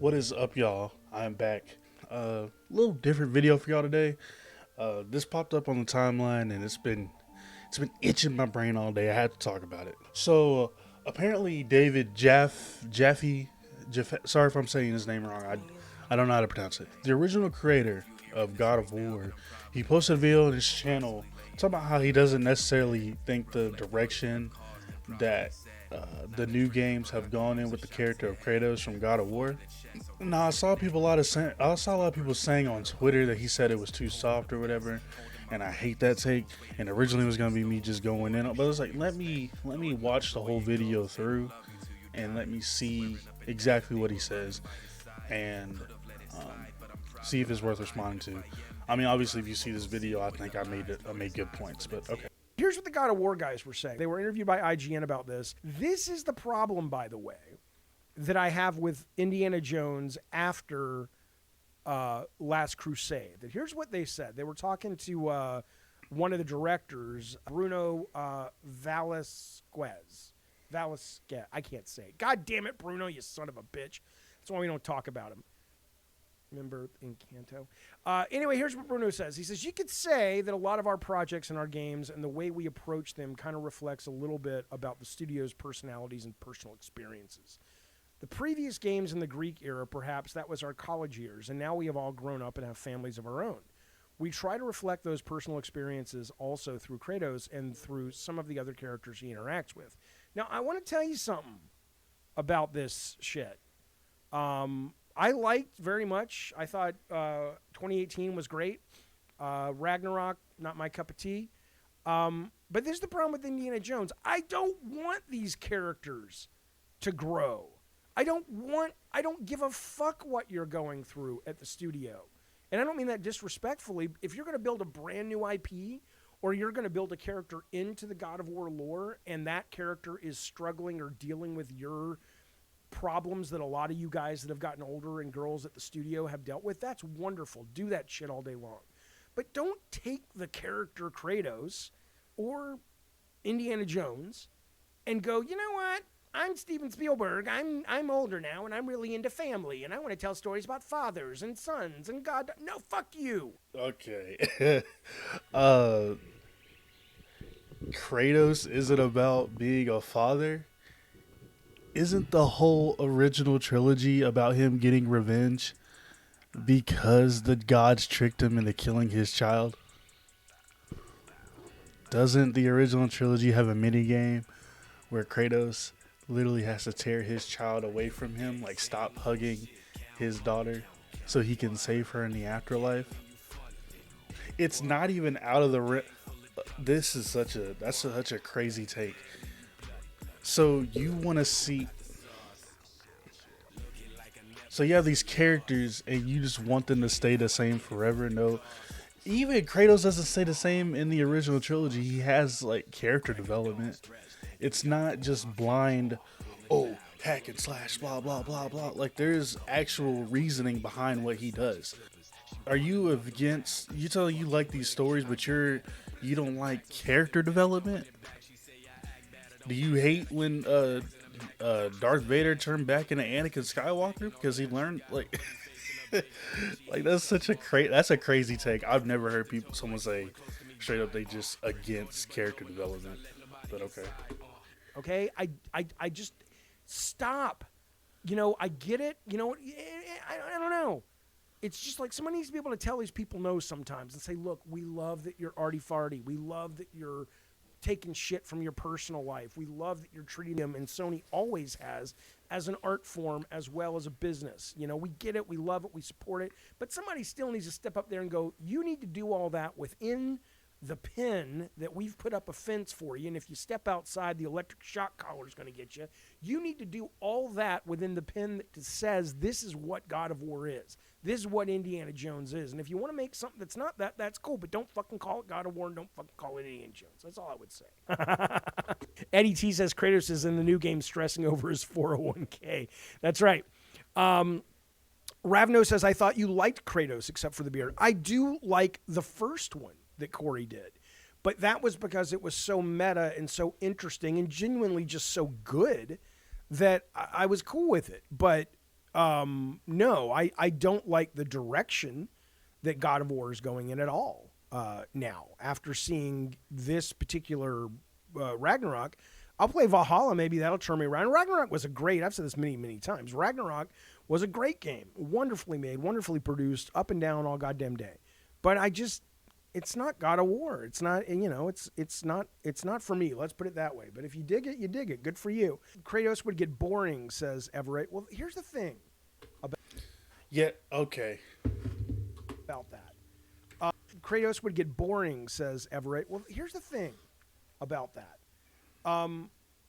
What is up, y'all? I'm back. Little different video for y'all today. This popped up on the timeline, and it's been itching my brain all day. I had to talk about it. So apparently, David Sorry if I'm saying his name wrong. I don't know how to pronounce it. The original creator of God of War. He posted a video on his channel talking about how he doesn't necessarily think the direction that the new games have gone in with the character of Kratos from God of War. Now I saw a lot of people saying on Twitter that he said it was too soft or whatever, and I hate that take. And originally it was gonna be me just going in, but it was like let me watch the whole video through and let me see exactly what he says and see if it's worth responding to. I mean, obviously, if you see this video, I think I made good points, but okay. Here's what the God of War guys were saying. They were interviewed by IGN about this. This is the problem, by the way, that I have with Indiana Jones after Last Crusade. That here's what they said. They were talking to one of the directors, Bruno Velasquez. I can't say it. God damn it, Bruno, you son of a bitch. That's why we don't talk about him. Remember Encanto? Anyway, here's what Bruno says. He says, you could say that a lot of our projects and our games and the way we approach them kind of reflects a little bit about the studio's personalities and personal experiences. The previous games in the Greek era, perhaps that was our college years, and now we have all grown up and have families of our own. We try to reflect those personal experiences also through Kratos and through some of the other characters he interacts with. Now, I want to tell you something about this shit. I liked very much. I thought 2018 was great. Ragnarok, not my cup of tea. But this is the problem with Indiana Jones. I don't want these characters to grow. I don't give a fuck what you're going through at the studio. And I don't mean that disrespectfully. If you're going to build a brand new IP or you're going to build a character into the God of War lore and that character is struggling or dealing with your problems that a lot of you guys that have gotten older and girls at the studio have dealt with, that's wonderful. Do that shit all day long. But don't take the character Kratos or Indiana Jones and go, you know what? I'm Steven Spielberg. I'm older now and I'm really into family and I want to tell stories about fathers and sons and God. No, fuck you. Okay. Kratos isn't about being a father. Isn't the whole original trilogy about him getting revenge because the gods tricked him into killing his child? Doesn't the original trilogy have a mini game where Kratos literally has to tear his child away from him, like stop hugging his daughter so he can save her in the afterlife? It's not even out of the this is such a crazy take. So you want to see. So you have these characters, and you just want them to stay the same forever. No, even Kratos doesn't stay the same in the original trilogy. He has like character development. It's not just blind. Oh, hack and slash, blah blah blah blah. Like there's actual reasoning behind what he does. Are you against? You tell you like these stories, but you don't like character development? Do you hate when Darth Vader turned back into Anakin Skywalker because he learned like like that's a crazy take. I've never heard someone say straight up they just against character development. But okay. Okay? I just stop. You know, I get it. You know, I don't know. It's just like someone needs to be able to tell these people no sometimes and say, look, we love that you're arty farty. We love that you're taking shit from your personal life. We love that you're treating them, and Sony always has, as an art form as well as a business. You know, we get it, we love it, we support it, but somebody still needs to step up there and go, you need to do all that within the pin that we've put up a fence for you, and if you step outside, the electric shock collar is going to get you. You need to do all that within the pin that says this is what God of War is. This is what Indiana Jones is. And if you want to make something that's not that, that's cool, but don't fucking call it God of War and don't fucking call it Indiana Jones. That's all I would say. Eddie T says Kratos is in the new game stressing over his 401k. That's right. Ravno says, I thought you liked Kratos except for the beard. I do like the first one that Corey did. But that was because it was so meta and so interesting and genuinely just so good that I was cool with it. But No, I don't like the direction that God of War is going in at all. Now, after seeing this particular Ragnarok, I'll play Valhalla. Maybe that'll turn me around. Ragnarok was a great. I've said this many times. Ragnarok was a great game, wonderfully made, wonderfully produced, up and down all goddamn day. But it's not God of War. It's not, it's not for me. Let's put it that way. But if you dig it, you dig it. Good for you. Kratos would get boring, says Everett. Well, here's the thing Yeah. Okay. about that. Kratos would get boring, says Everett. Well, here's the thing about that.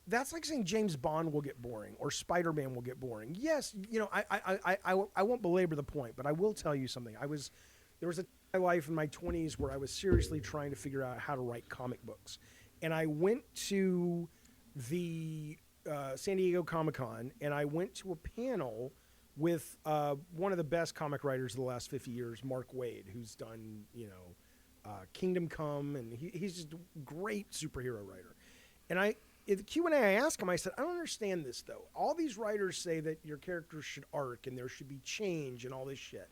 That's like saying James Bond will get boring or Spider-Man will get boring. Yes, I won't belabor the point, but I will tell you something. There was a time in my life in my 20s where I was seriously trying to figure out how to write comic books, and I went to the San Diego Comic-Con, and I went to a panel with one of the best comic writers of the last 50 years, Mark Waid, who's done Kingdom Come, and he's just a great superhero writer. And in the Q&A, I asked him, I said, I don't understand this, though. All these writers say that your characters should arc and there should be change and all this shit.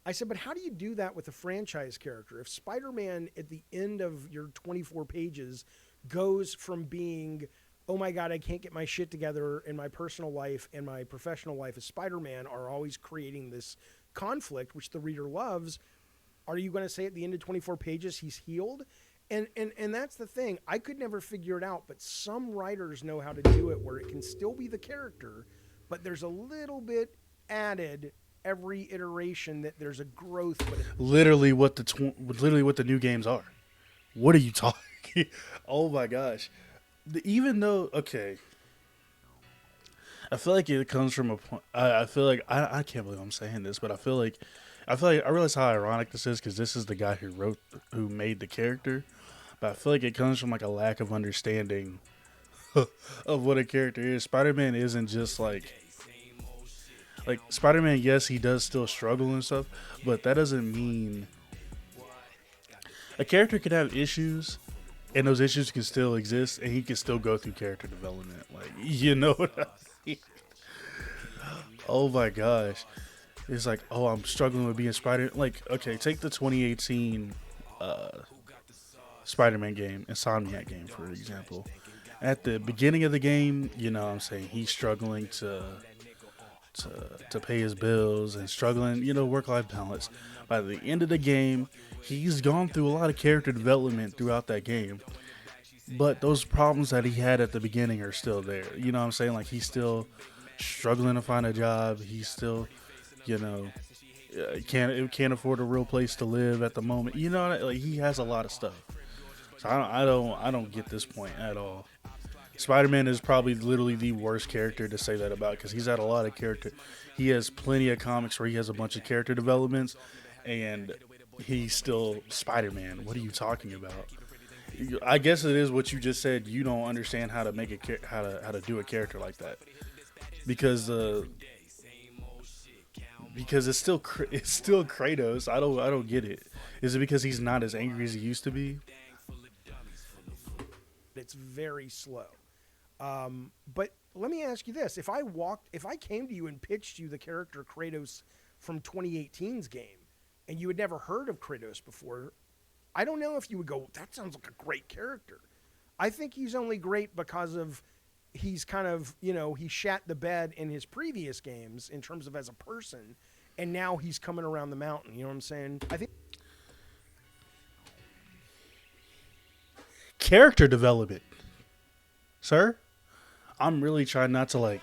I said, but how do you do that with a franchise character? If Spider-Man at the end of your 24 pages goes from being, oh my God, I can't get my shit together in my personal life and my professional life as Spider-Man are always creating this conflict, which the reader loves, are you going to say at the end of 24 pages he's healed? And that's the thing. I could never figure it out, but some writers know how to do it where it can still be the character, but there's a little bit added every iteration that there's a growth. But Literally what the new games are. What are you talking? Oh my gosh. Even though, okay, I feel like it comes from a point. I feel like I can't believe I'm saying this, but I realize how ironic this is because this is the guy who made the character, but I feel like it comes from like a lack of understanding of what a character is. Spider-Man isn't just like Spider-Man. Yes, he does still struggle and stuff, but that doesn't mean a character can have issues, and those issues can still exist, and he can still go through character development. Like, you know what I mean? Oh my gosh. It's like, oh, I'm struggling with being Spider. Like, okay, take the 2018 Spider-Man game, Insomniac game, for example. At the beginning of the game, you know what I'm saying, he's struggling to pay his bills and struggling, work-life balance. By the end of the game, he's gone through a lot of character development throughout that game. But those problems that he had at the beginning are still there. You know what I'm saying? Like, he's still struggling to find a job. He's still, you know, can't afford a real place to live at the moment. You know, like, he has a lot of stuff. So I don't get this point at all. Spider-Man is probably literally the worst character to say that about because he's had a lot of character. He has plenty of comics where he has a bunch of character developments, and he's still Spider-Man. What are you talking about? I guess it is what you just said. You don't understand how to make how to do a character like that because it's still Kratos. I don't get it. Is it because he's not as angry as he used to be? it's very slow. But let me ask you this: if I came to you and pitched you the character Kratos from 2018's game, and you had never heard of Kratos before, I don't know if you would go, "That sounds like a great character." I think he's only great because of he's kind of, he shat the bed in his previous games in terms of as a person, and now he's coming around the mountain. You know what I'm saying? I think Character development, sir. I'm really trying not to like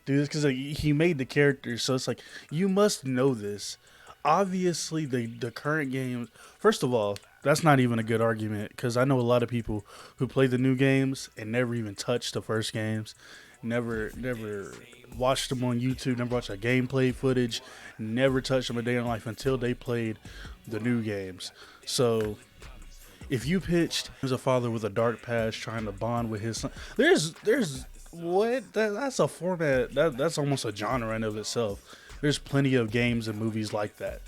do this because he made the character, so it's like you must know this. Obviously, the current games. First of all, that's not even a good argument because I know a lot of people who play the new games and never even touched the first games, never watched them on YouTube, never watched a gameplay footage, never touched them a day in life until they played the new games. So if you pitched as a father with a dark past trying to bond with his son, there's what that's a format that's almost a genre in of itself. There's plenty of games and movies like that.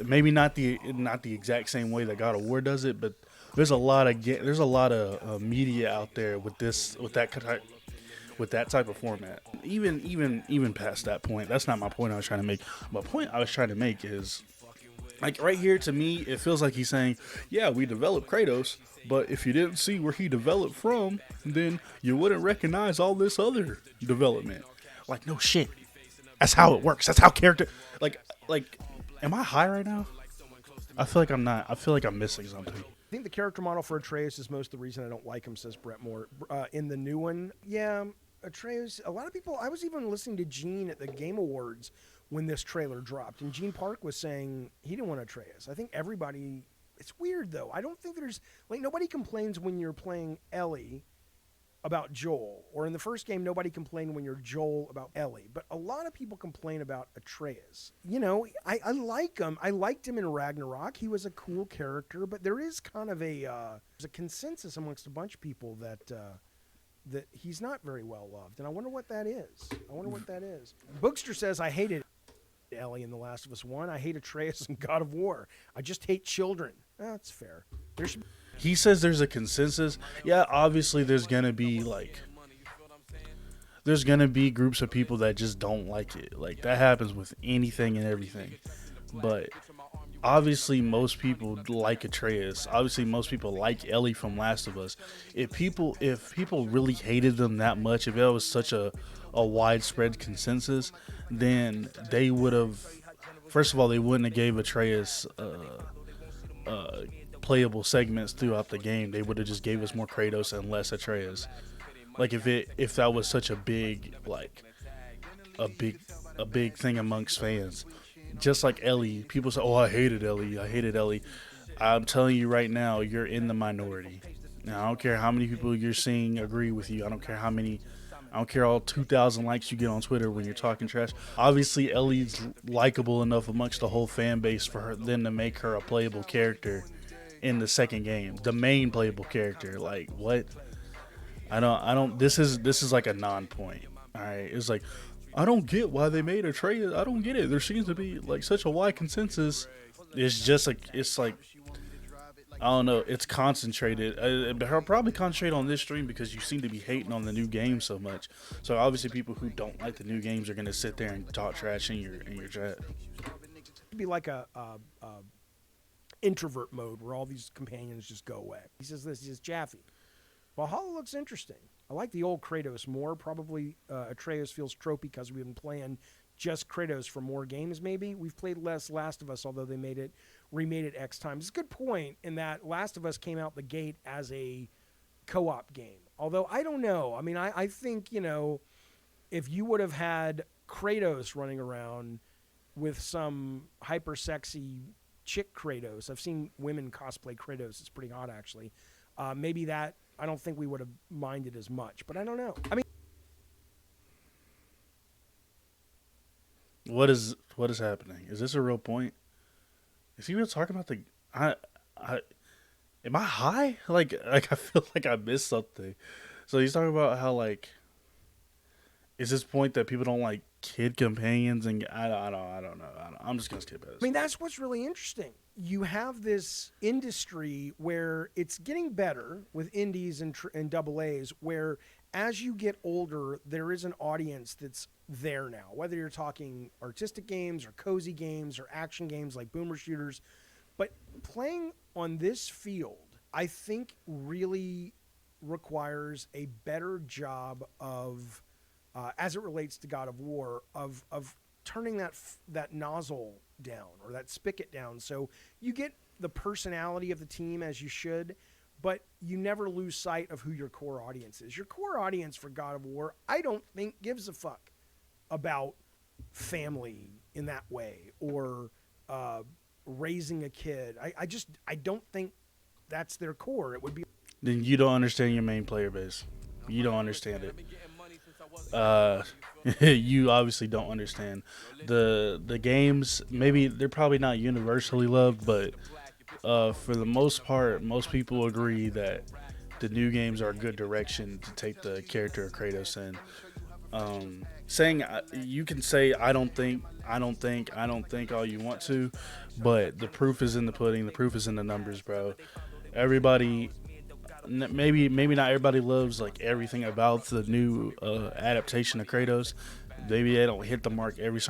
Maybe not the exact same way that God of War does it, but there's a lot of media out there with with that type of format. Even past that point, that's not my point I was trying to make. My point I was trying to make is like right here to me, it feels like he's saying, yeah, we developed Kratos, but if you didn't see where he developed from, then you wouldn't recognize all this other development. Like no shit. That's how it works. That's how character like am I high right now? I feel like I'm not. I feel like I'm missing something. I think the character model for Atreus is most of the reason I don't like him, says Brett Moore. In the new one, yeah, Atreus, a lot of people, I was even listening to Gene at the Game Awards when this trailer dropped, and Gene Park was saying he didn't want Atreus. I think everybody, it's weird though. I don't think there's, like, nobody complains when you're playing Ellie about Joel, or in the first game, nobody complained when you're Joel about Ellie, but a lot of people complain about Atreus. You know, I like him. I liked him in Ragnarok. He was a cool character, but there is kind of there's a consensus amongst a bunch of people that that he's not very well loved, and I wonder what that is. Bookster says, I hated Ellie in The Last of Us 1. I hate Atreus in God of War. I just hate children. That's fair. He says there's a consensus. Yeah, obviously there's gonna be groups of people that just don't like it. Like that happens with anything and everything. But obviously most people like Atreus. Obviously most people like Ellie from Last of Us. If people really hated them that much, if it was such a widespread consensus, then they would have, first of all, they wouldn't have gave Atreus playable segments throughout the game. They would have just gave us more Kratos and less Atreus. Like if that was such a big a big thing amongst fans. Just like Ellie, people say, "Oh, I hated Ellie." I'm telling you right now, you're in the minority. Now, I don't care how many people you're seeing agree with you. I don't care all 2,000 likes you get on Twitter when you're talking trash. Obviously, Ellie's likable enough amongst the whole fan base for her then to make her a playable character in the second game, the main playable character. Like what? I don't. This is like a non-point. All right, it's like I don't get why they made a trade. I don't get it. There seems to be like such a wide consensus. It's just like I don't know. It's concentrated. I'll probably concentrate on this stream because you seem to be hating on the new game so much. So obviously, people who don't like the new games are gonna sit there and talk trash in your chat. It'd be like a introvert mode where all these companions just go away. He says this. He says Jaffe. Valhalla looks interesting. I like the old Kratos more. Probably Atreus feels tropey because we've been playing just Kratos for more games, maybe. We've played less Last of Us, although they remade it X times. It's a good point in that Last of Us came out the gate as a co-op game. Although, I don't know. I mean, I think, you know, if you would have had Kratos running around with some hyper-sexy chick Kratos, I've seen women cosplay Kratos. It's pretty hot, actually. Maybe that, I don't think we would have minded as much, but I don't know. I mean, what is happening? Is this a real point? Is he really talking about the? Am I high? Like I feel like I missed something. So he's talking about how like, is this point that people don't like kid companions and I don't know. I'm just gonna skip it. I mean, that's what's really interesting. You have this industry where it's getting better with indies and double A's, where as you get older, there is an audience that's there now. Whether you're talking artistic games or cozy games or action games like boomer shooters, but playing on this field, I think really requires a better job of, as it relates to God of War, of turning that nozzle down or that spigot down, so you get the personality of the team as you should, but you never lose sight of who your core audience is. Your core audience for God of War, I don't think gives a fuck about family in that way or raising a kid. I don't think that's their core. It would be. Then you don't understand your main player base. You don't understand it. You obviously don't understand the games. Maybe they're probably not universally loved, but for the most part, most people agree that the new games are a good direction to take the character of Kratos in. Saying you can say I don't think all you want to, but the proof is in the pudding. The proof is in the numbers, bro. Everybody, maybe not everybody loves like everything about the new adaptation of Kratos. Maybe they don't hit the mark every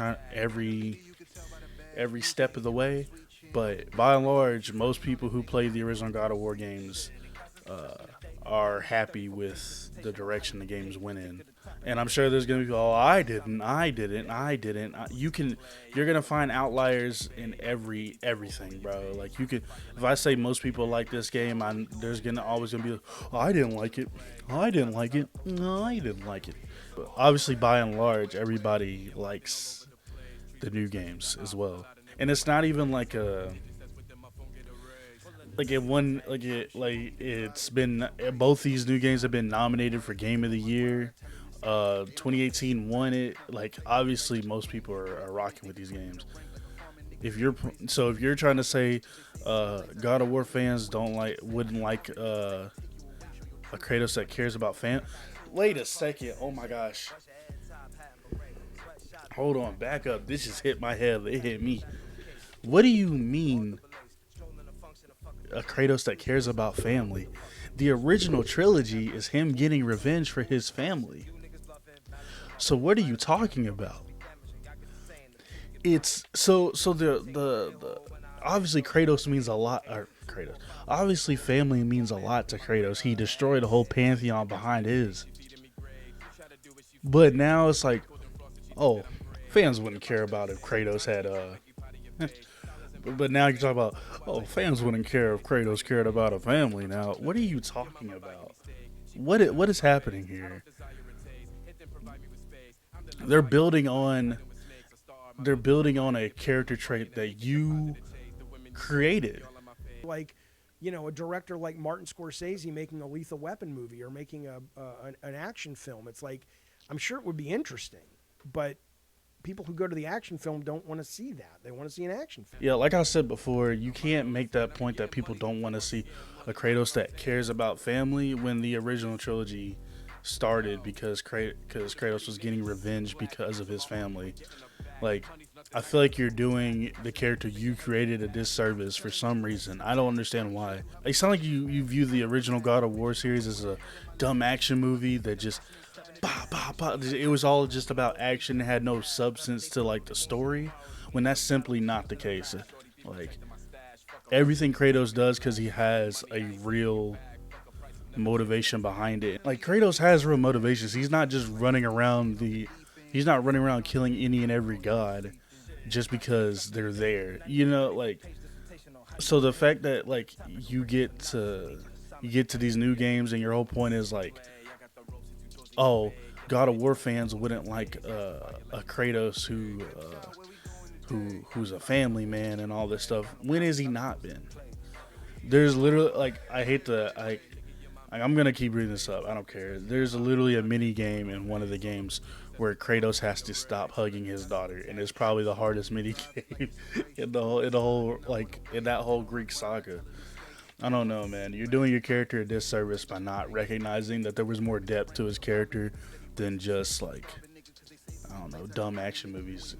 step of the way. But by and large, most people who play the original God of War games are happy with the direction the games went in. And I'm sure there's gonna be, oh, I didn't. You're gonna find outliers in everything, bro. Like you could, if I say most people like this game, there's gonna always gonna be, oh, I didn't like it, I didn't like it, no, I didn't like it. But obviously, by and large, everybody likes the new games as well. And it's not even it's been, both these new games have been nominated for Game of the Year. 2018 won it. Like obviously, most people are rocking with these games. If you're trying to say God of War fans wouldn't like a Kratos that cares about wait a second. Oh my gosh. Hold on, back up. This just hit my head. It hit me. What do you mean a Kratos that cares about family? The original trilogy is him getting revenge for his family. So what are you talking about? It's so the obviously Kratos means a lot. Or Kratos, obviously family means a lot to Kratos. He destroyed a whole pantheon behind his. But now it's like, oh, fans wouldn't care about if Kratos had But now you're talking about, oh, fans wouldn't care if Kratos cared about a family. Now, what are you talking about? What is happening here? They're building on they're building on a character trait that you created. Like, a director like Martin Scorsese making a Lethal Weapon movie or making an action film. It's like, I'm sure it would be interesting, but people who go to the action film don't want to see that. They want to see an action film. Yeah, like I said before, you can't make that point that people don't want to see a Kratos that cares about family when the original trilogy started because Kratos was getting revenge because of his family. Like, I feel like you're doing the character you created a disservice for some reason. I don't understand why. It sounds like you view the original God of War series as a dumb action movie that just bah, bah, bah. It was all just about action. It had no substance to like the story, when that's simply not the case. Like everything Kratos does because he has a real motivation behind it. Like Kratos has real motivations. He's not running around killing any and every god just because they're there. Like, so the fact that like you get to these new games and your whole point is like, oh, God of War fans wouldn't like a Kratos who's a family man and all this stuff. When has he not been? There's literally like, I'm gonna keep reading this up. I don't care. There's literally a mini game in one of the games where Kratos has to stop hugging his daughter, and it's probably the hardest mini game in that whole Greek saga. I don't know, man. You're doing your character a disservice by not recognizing that there was more depth to his character than just like, I don't know, dumb action movies.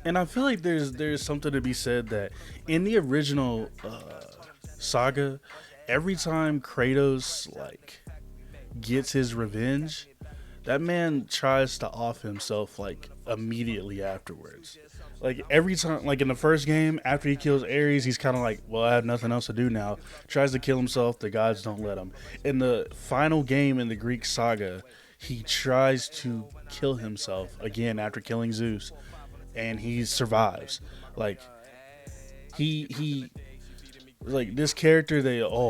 And I feel like there's something to be said that in the original saga, every time Kratos like gets his revenge, that man tries to off himself like immediately afterwards. Like every time, like in the first game, after he kills Ares, he's kind of like, well, I have nothing else to do now. Tries to kill himself. The gods don't let him. In the final game in the Greek saga, he tries to kill himself again after killing Zeus, and he survives. Like he like this character,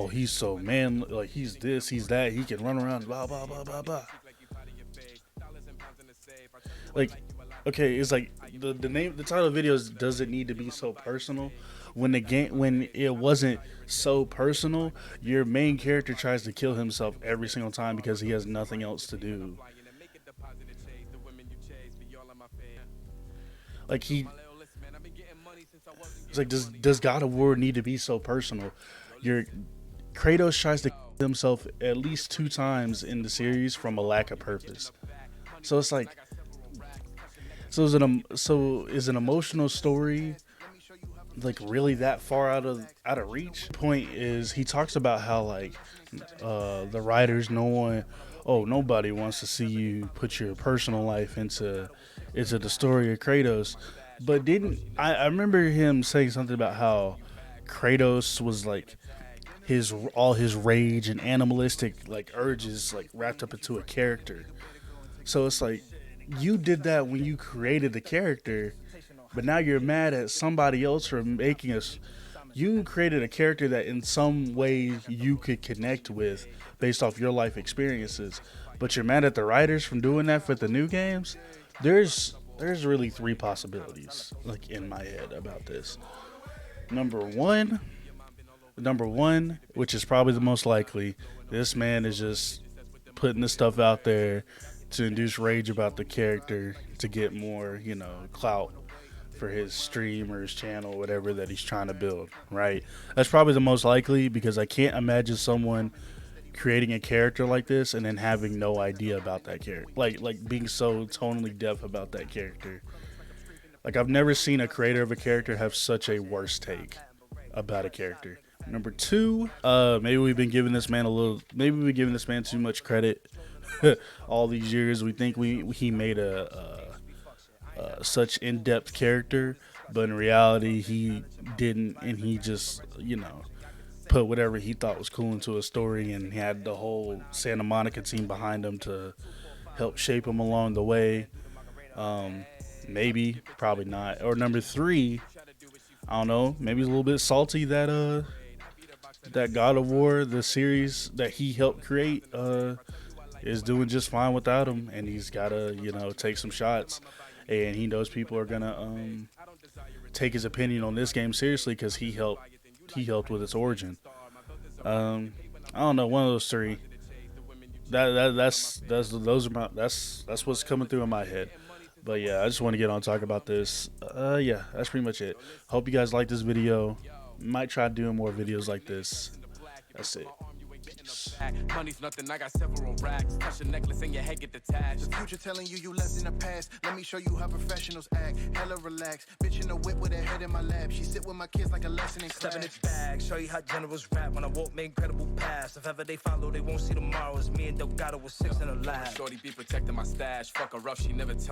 he's so man, like he's this, he's that, he can run around, blah blah blah blah blah. Like, okay, it's like the title of the videos doesn't need to be so personal. When it wasn't so personal, your main character tries to kill himself every single time because he has nothing else to do. Like it's like, does God of War need to be so personal? Your Kratos tries to kill himself at least 2 times in the series from a lack of purpose. So it's like, is an emotional story like really that far out of reach. Point is, he talks about how like the writers, nobody wants to see you put your personal life into the story of Kratos. But didn't I remember him saying something about how Kratos was like his all his rage and animalistic like urges like wrapped up into a character. So it's like you did that when you created the character, but now you're mad at somebody else for making us. You created a character that in some way you could connect with based off your life experiences, but you're mad at the writers from doing that for the new games. There's really three possibilities like in my head about this. Number one, number one, which is probably the most likely, this man is just putting this stuff out there to induce rage about the character to get more, clout for his stream or his channel, whatever that he's trying to build, right? That's probably the most likely because I can't imagine someone creating a character like this and then having no idea about that character. Like being so tonally deaf about that character. Like I've never seen a creator of a character have such a worse take about a character. Number two, maybe we've been giving this man too much credit all these years. We think he made a such in-depth character, but in reality he didn't, and he just put whatever he thought was cool into a story and had the whole Santa Monica team behind him to help shape him along the way. Maybe, probably not. Or number three, I don't know, maybe he's a little bit salty that God of War, the series that he helped create, is doing just fine without him, and he's gotta take some shots, and he knows people are gonna take his opinion on this game seriously because he helped with its origin. I don't know, one of those three. That's what's coming through in my head. But yeah, I just want to get on and talk about this. Yeah, that's pretty much it. Hope you guys like this video. Might try doing more videos like this. That's it. Peace. Money's nothing, I got several racks. Touch a necklace and your head get detached. The future telling you less in the past. Let me show you how professionals act. Hella relaxed. Bitch in the whip with her head in my lap. She sit with my kids like a lesson in class. 7-inch bag, show you how generals rap. When I walk, make incredible pass. If ever they follow, they won't see tomorrow. It's me and Delgado with 6 in the lab. Shorty be protecting my stash. Fuck her up, she never tell